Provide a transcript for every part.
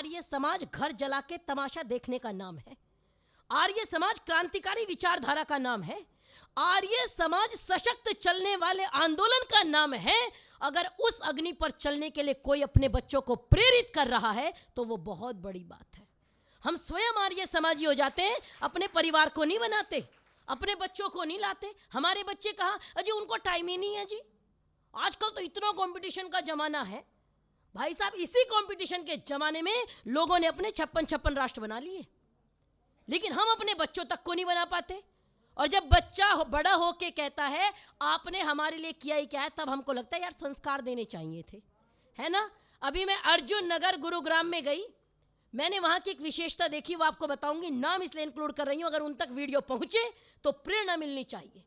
आर्य समाज घर जला के तमाशा देखने का नाम है। आर्य समाज क्रांतिकारी विचारधारा का नाम है। आर्य समाज सशक्त चलने वाले आंदोलन का नाम है। अगर उस अग्नि पर चलने के लिए कोई अपने बच्चों को प्रेरित कर रहा है तो वो बहुत बड़ी बात है। हम स्वयं आर्य समाजी हो जाते हैं, अपने परिवार को नहीं बनाते, अपने बच्चों को नहीं लाते। हमारे बच्चे कहाँ, अजी उनको टाइम ही नहीं है जी। आजकल तो इतना कंपटीशन का जमाना है भाई साहब। इसी कंपटीशन के जमाने में लोगों ने अपने 56 राष्ट्र बना लिए, लेकिन हम अपने बच्चों तक को नहीं बना पाते। और जब बच्चा बड़ा होके कहता है आपने हमारे लिए किया ही क्या है, तब हमको लगता है यार संस्कार देने चाहिए थे, है ना। अभी मैं अर्जुन नगर गुरुग्राम में गई, मैंने वहां की एक विशेषता देखी, वो आपको बताऊंगी। नाम इसलिए इंक्लूड कर रही हूं, अगर उन तक वीडियो पहुंचे तो प्रेरणा मिलनी चाहिए।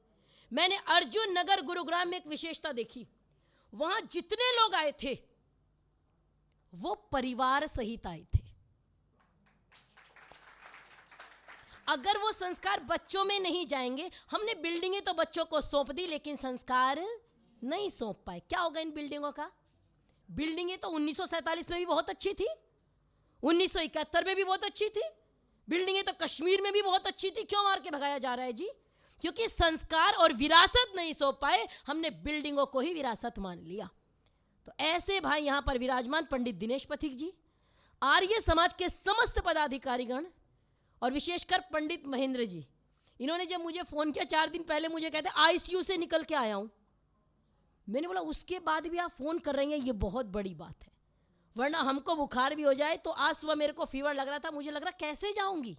मैंने अर्जुन नगर गुरुग्राम में एक विशेषता देखी, वहां जितने लोग आए थे वो परिवार सहित आए थे। अगर वो संस्कार बच्चों में नहीं जाएंगे, हमने बिल्डिंगें तो बच्चों को सौंप दी लेकिन संस्कार नहीं सौंप पाए। क्या होगा इन बिल्डिंगों का? बिल्डिंगें तो 1947 में भी बहुत अच्छी थी, 1971 में भी बहुत अच्छी थी, बिल्डिंगें तो कश्मीर में भी बहुत अच्छी थी। क्यों मार के भगाया जा रहा है जी? क्योंकि संस्कार और विरासत नहीं सौंप पाए, हमने बिल्डिंगों को ही विरासत मान लिया। तो ऐसे भाई यहां पर विराजमान पंडित दिनेश पथिक जी, आर्य समाज के समस्त पदाधिकारीगण और विशेषकर पंडित महेंद्र जी, इन्होंने जब मुझे फोन किया 4 दिन पहले, मुझे कहते आईसीयू से निकल के आया हूं। मैंने बोला उसके बाद भी आप फोन कर रही हैं, ये बहुत बड़ी बात है, वरना हमको बुखार भी हो जाए तो आज सुबह मेरे को फीवर लग रहा था, मुझे लग रहा कैसे जाऊंगी।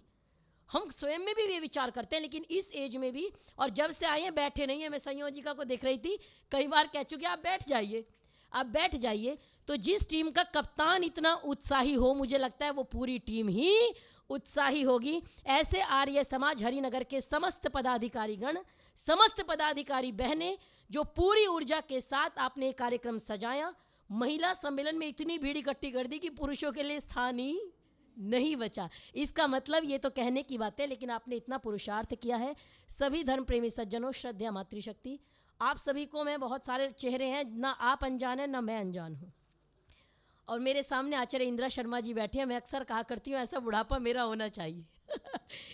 हम स्वयं में भी ये विचार करते हैं, लेकिन इस एज में भी, और जब से आए हैं बैठे नहीं है। मैं संयोजिका को देख रही थी, कई बार कह चुकी आप बैठ जाइए, आप बैठ जाइए। तो जिस टीम का कप्तान इतना उत्साही हो, मुझे लगता है वो पूरी टीम ही उत्साही होगी। ऐसे आर्य समाज हरिनगर के समस्त पदाधिकारीगण, समस्त पदाधिकारी बहनें, जो पूरी ऊर्जा के साथ आपने एक कार्यक्रम सजाया। महिला सम्मेलन में इतनी भीड़ इकट्ठी कर दी कि पुरुषों के लिए स्थान ही नहीं बचा। इसका मतलब ये तो कहने की बात है, लेकिन आपने इतना पुरुषार्थ किया है। सभी धर्म प्रेमी सज्जनों, श्रद्धा मातृशक्ति, आप सभी को मैं, बहुत सारे चेहरे हैं, ना आप अनजान हैं ना मैं अनजान हूँ। और मेरे सामने आचार्य इंदिरा शर्मा जी बैठे हैं। मैं अक्सर कहा करती हूँ ऐसा बुढ़ापा मेरा होना चाहिए।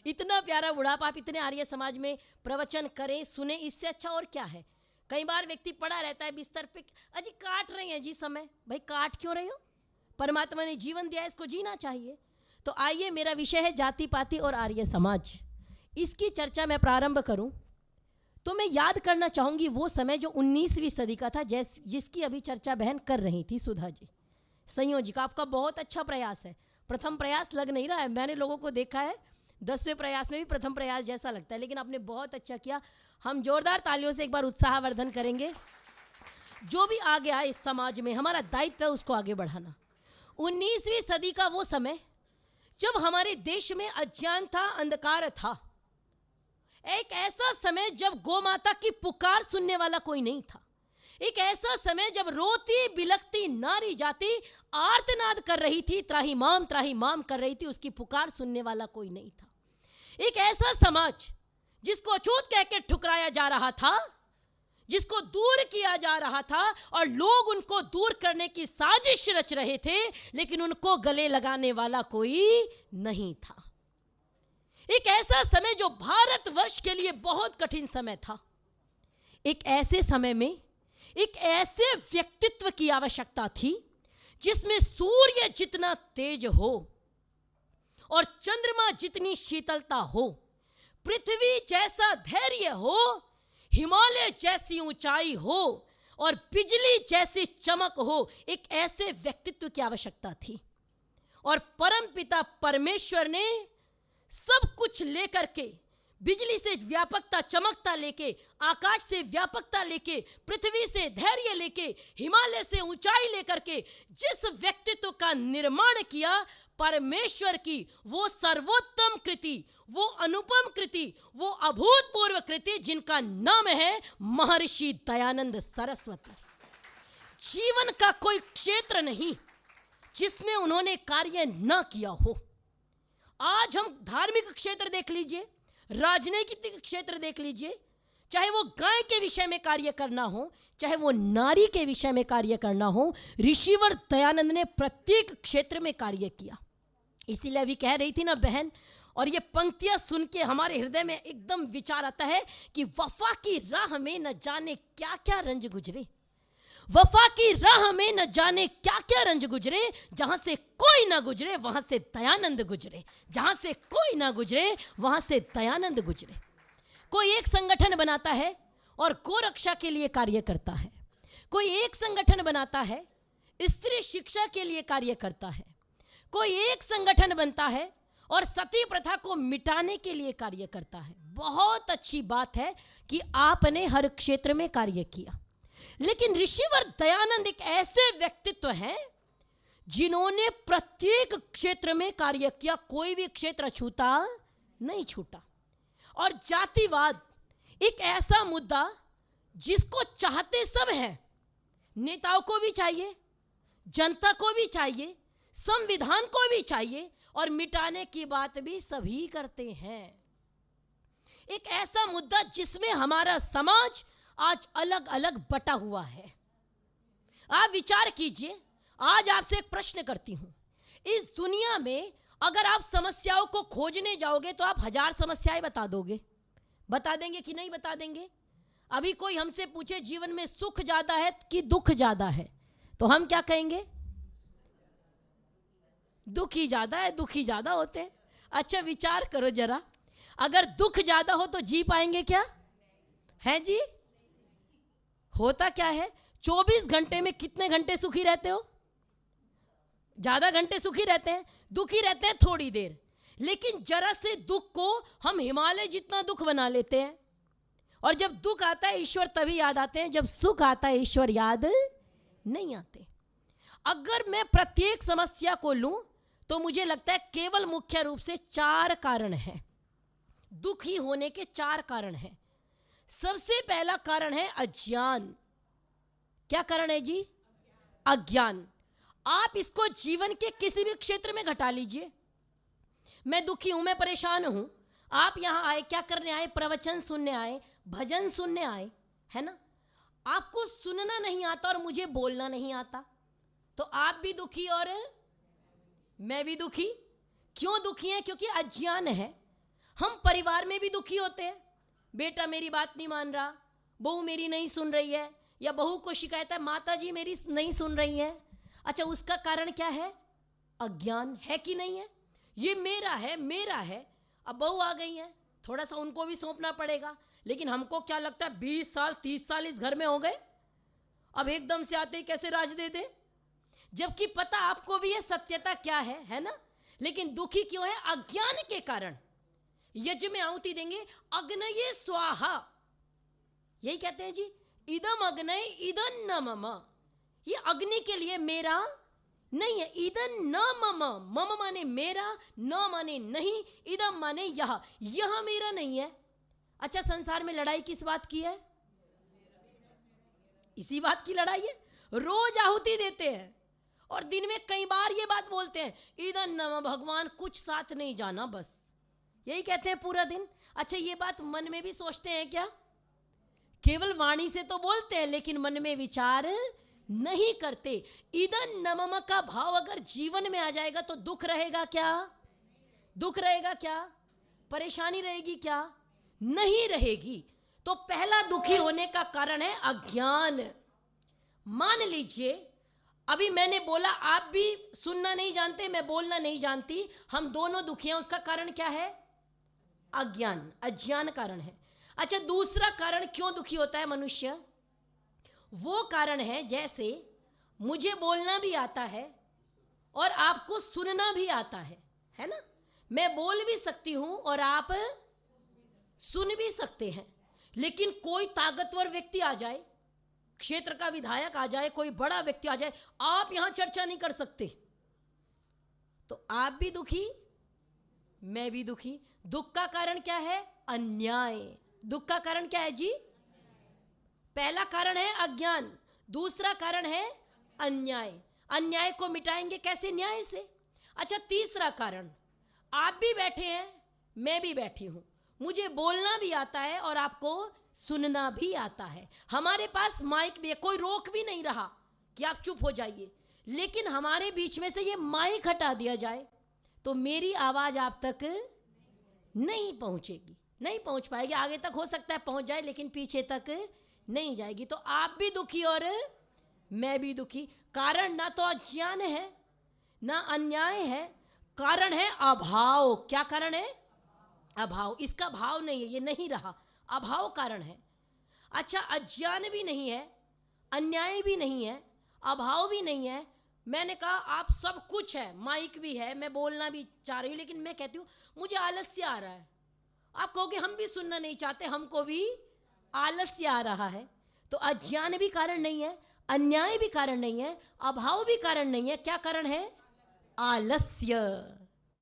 इतना प्यारा बुढ़ापा, आप इतने आर्य समाज में प्रवचन करें, सुने, इससे अच्छा और क्या है। कई बार व्यक्ति पड़ा रहता है बिस्तर पे, अजी काट रहे हैं जी समय, भाई काट क्यों रहे हो? परमात्मा ने जीवन दिया, इसको जीना चाहिए। तो आइए, मेरा विषय है जाति पाति और आर्य समाज। इसकी चर्चा मैं प्रारंभ करूं तो मैं याद करना चाहूंगी वो समय जो 19वीं सदी का था, जिसकी अभी चर्चा बहन कर रही थी, सुधा जी संयोजिका। आपका बहुत अच्छा प्रयास है, प्रथम प्रयास लग नहीं रहा है। मैंने लोगों को देखा है 10वें प्रयास में भी प्रथम प्रयास जैसा लगता है, लेकिन आपने बहुत अच्छा किया। हम जोरदार तालियों से एक बार उत्साहवर्धन करेंगे। जो भी आगे आए इस समाज में, हमारा दायित्व है उसको आगे बढ़ाना। 19वीं सदी का वो समय जब हमारे देश में अज्ञान था, अंधकार था, एक ऐसा समय जब गौ माता की पुकार सुनने वाला कोई नहीं था, एक ऐसा समय जब रोती बिलखती नारी जाति आर्तनाद कर रही थी, त्राही माम कर रही थी, उसकी पुकार सुनने वाला कोई नहीं था। एक ऐसा समाज जिसको अछूत कह के ठुकराया जा रहा था, जिसको दूर किया जा रहा था, और लोग उनको दूर करने की साजिश रच रहे थे, लेकिन उनको गले लगाने वाला कोई नहीं था। एक ऐसा समय जो भारतवर्ष के लिए बहुत कठिन समय था। एक ऐसे समय में एक ऐसे व्यक्तित्व की आवश्यकता थी जिसमें सूर्य जितना तेज हो और चंद्रमा जितनी शीतलता हो, पृथ्वी जैसा धैर्य हो, हिमालय जैसी ऊंचाई हो और बिजली जैसी चमक हो। एक ऐसे व्यक्तित्व की आवश्यकता थी। और परमपिता परमेश्वर ने सब कुछ लेकर के, बिजली से व्यापकता चमकता लेके, आकाश से व्यापकता लेके, पृथ्वी से धैर्य लेके, हिमालय से ऊंचाई लेकर के जिस व्यक्तित्व का निर्माण किया, परमेश्वर की वो सर्वोत्तम कृति, वो अनुपम कृति, वो अभूतपूर्व कृति, जिनका नाम है महर्षि दयानंद सरस्वती। जीवन का कोई क्षेत्र नहीं जिसमें उन्होंने कार्य न किया हो। आज हम धार्मिक क्षेत्र देख लीजिए, राजनीतिक क्षेत्र देख लीजिए, चाहे वो गाय के विषय में कार्य करना हो, चाहे वो नारी के विषय में कार्य करना हो, ऋषिवर दयानंद ने प्रत्येक क्षेत्र में कार्य किया। इसीलिए अभी कह रही थी ना बहन, और ये पंक्तियां सुन के हमारे हृदय में एकदम विचार आता है कि वफा की राह में न जाने क्या क्या रंज गुजरे, वफा की राह में न जाने क्या क्या रंज गुजरे, जहां से कोई ना गुजरे वहां से दयानंद गुजरे, जहां से कोई ना गुजरे वहां से दयानंद गुजरे। कोई एक संगठन बनाता है और गोरक्षा के लिए कार्य करता है, कोई एक संगठन बनाता है स्त्री शिक्षा के लिए कार्य करता है, कोई एक संगठन बनता है और सती प्रथा को मिटाने के लिए कार्य करता है। बहुत अच्छी बात है कि आपने हर क्षेत्र में कार्य किया, लेकिन ऋषिवर दयानंद एक ऐसे व्यक्तित्व हैं जिन्होंने प्रत्येक क्षेत्र में कार्य किया, कोई भी क्षेत्र छूटा नहीं छूटा। और जातिवाद एक ऐसा मुद्दा जिसको चाहते सब हैं, नेताओं को भी चाहिए, जनता को भी चाहिए, संविधान को भी चाहिए, और मिटाने की बात भी सभी करते हैं। एक ऐसा मुद्दा जिसमें हमारा समाज आज अलग अलग बटा हुआ है। आप विचार कीजिए, आज आपसे एक प्रश्न करती हूं, इस दुनिया में अगर आप समस्याओं को खोजने जाओगे तो आप 1000 समस्याएं बता दोगे, बता देंगे कि नहीं बता देंगे? अभी कोई हमसे पूछे जीवन में सुख ज्यादा है कि दुख ज्यादा है, तो हम क्या कहेंगे? दुखी ज्यादा है, दुखी ज्यादा होते हैं। अच्छा विचार करो जरा, अगर दुख ज्यादा हो तो जी पाएंगे क्या? है जी? होता क्या है, 24 घंटे में कितने घंटे सुखी रहते हो? ज्यादा घंटे सुखी रहते हैं, दुखी रहते हैं थोड़ी देर। लेकिन जरा से दुख को हम हिमालय जितना दुख बना लेते हैं, और जब दुख आता है ईश्वर तभी याद आते हैं, जब सुख आता है ईश्वर याद नहीं आते। अगर मैं प्रत्येक समस्या को लूं तो मुझे लगता है केवल मुख्य रूप से 4 कारण हैं, दुखी होने के 4 कारण हैं। सबसे पहला कारण है अज्ञान। क्या कारण है जी? अज्ञान। आप इसको जीवन के किसी भी क्षेत्र में घटा लीजिए। मैं दुखी हूं, मैं परेशान हूं, आप यहां आए, क्या करने आए? प्रवचन सुनने आए, भजन सुनने आए, है ना? आपको सुनना नहीं आता और मुझे बोलना नहीं आता, तो आप भी दुखी और मैं भी दुखी। क्यों दुखी हैं? क्योंकि अज्ञान है। हम परिवार में भी दुखी होते हैं, बेटा मेरी बात नहीं मान रहा, बहू मेरी नहीं सुन रही है, या बहू को शिकायत है माता जी मेरी नहीं सुन रही है। अच्छा, उसका कारण क्या है? अज्ञान है कि नहीं है? ये मेरा है, मेरा है। अब बहू आ गई है, थोड़ा सा उनको भी सौंपना पड़ेगा, लेकिन हमको क्या लगता है 20 साल 30 साल इस घर में हो गए, अब एकदम से आते कैसे राज दे दे, जबकि पता आपको भी है सत्यता क्या है ना? लेकिन दुखी क्यों है? अज्ञान के कारण। यज्ञ में आहुति देंगे, अग्नये स्वाहा, यही कहते हैं जी, इदम अग्नय इदन न मम, ये अग्नि के लिए मेरा नहीं है। इदन न मम, मम माने मेरा, न माने नहीं, इदम माने यह मेरा नहीं है। अच्छा, संसार में लड़ाई किस बात की है? इसी बात की लड़ाई है। रोज आहुति देते हैं और दिन में कई बार ये बात बोलते हैं, इदन नम भगवान कुछ साथ नहीं जाना, बस यही कहते हैं पूरा दिन। अच्छा, ये बात मन में भी सोचते हैं क्या? केवल वाणी से तो बोलते हैं लेकिन मन में विचार नहीं करते। इदन नमम का भाव अगर जीवन में आ जाएगा तो दुख रहेगा क्या? दुख रहेगा क्या? परेशानी रहेगी क्या? नहीं रहेगी। तो पहला दुखी होने का कारण है अज्ञान। मान लीजिए अभी मैंने बोला, आप भी सुनना नहीं जानते, मैं बोलना नहीं जानती, हम दोनों दुखी हैं। उसका कारण क्या है? अज्ञान, अज्ञान कारण है। अच्छा, दूसरा कारण क्यों दुखी होता है मनुष्य? वो कारण है जैसे मुझे बोलना भी आता है और आपको सुनना भी आता है ना? मैं बोल भी सकती हूं और आप सुन भी सकते हैं, लेकिन कोई ताकतवर व्यक्ति आ जाए, क्षेत्र का विधायक आ जाए, कोई बड़ा व्यक्ति आ जाए, आप यहां चर्चा नहीं कर सकते, तो आप भी दुखी, मैं भी दुखी। दुख का कारण क्या है? अन्याय। दुख का कारण क्या है जी? पहला कारण है अज्ञान, दूसरा कारण है अन्याय। अन्याय को मिटाएंगे कैसे? न्याय से। अच्छा, तीसरा कारण, आप भी बैठे हैं, मैं भी बैठी हूं, मुझे बोलना भी आता है और आपको सुनना भी आता है, हमारे पास माइक भी है, कोई रोक भी नहीं रहा कि आप चुप हो जाइए, लेकिन हमारे बीच में से ये माइक हटा दिया जाए तो मेरी आवाज आप तक नहीं पहुंचेगी, नहीं पहुंच पाएगी। आगे तक हो सकता है पहुंच जाए, लेकिन पीछे तक नहीं जाएगी। तो आप भी दुखी और मैं भी दुखी। कारण ना तो अज्ञान है ना अन्याय है, कारण है अभाव। क्या कारण है? अभाव। इसका भाव नहीं है, ये नहीं रहा, अभाव कारण है। अच्छा, अज्ञान भी नहीं है, अन्याय भी नहीं है, अभाव भी नहीं है। मैंने कहा आप सब कुछ है, माइक भी है, मैं बोलना भी चाह रही हूँ, लेकिन मैं कहती हूँ मुझे आलस्य आ रहा है। आप कहोगे हम भी सुनना नहीं चाहते, हमको भी आलस्य आ रहा है। तो अज्ञान भी कारण नहीं है, अन्याय भी कारण नहीं है, अभाव भी कारण नहीं है। क्या कारण है? आलस्य।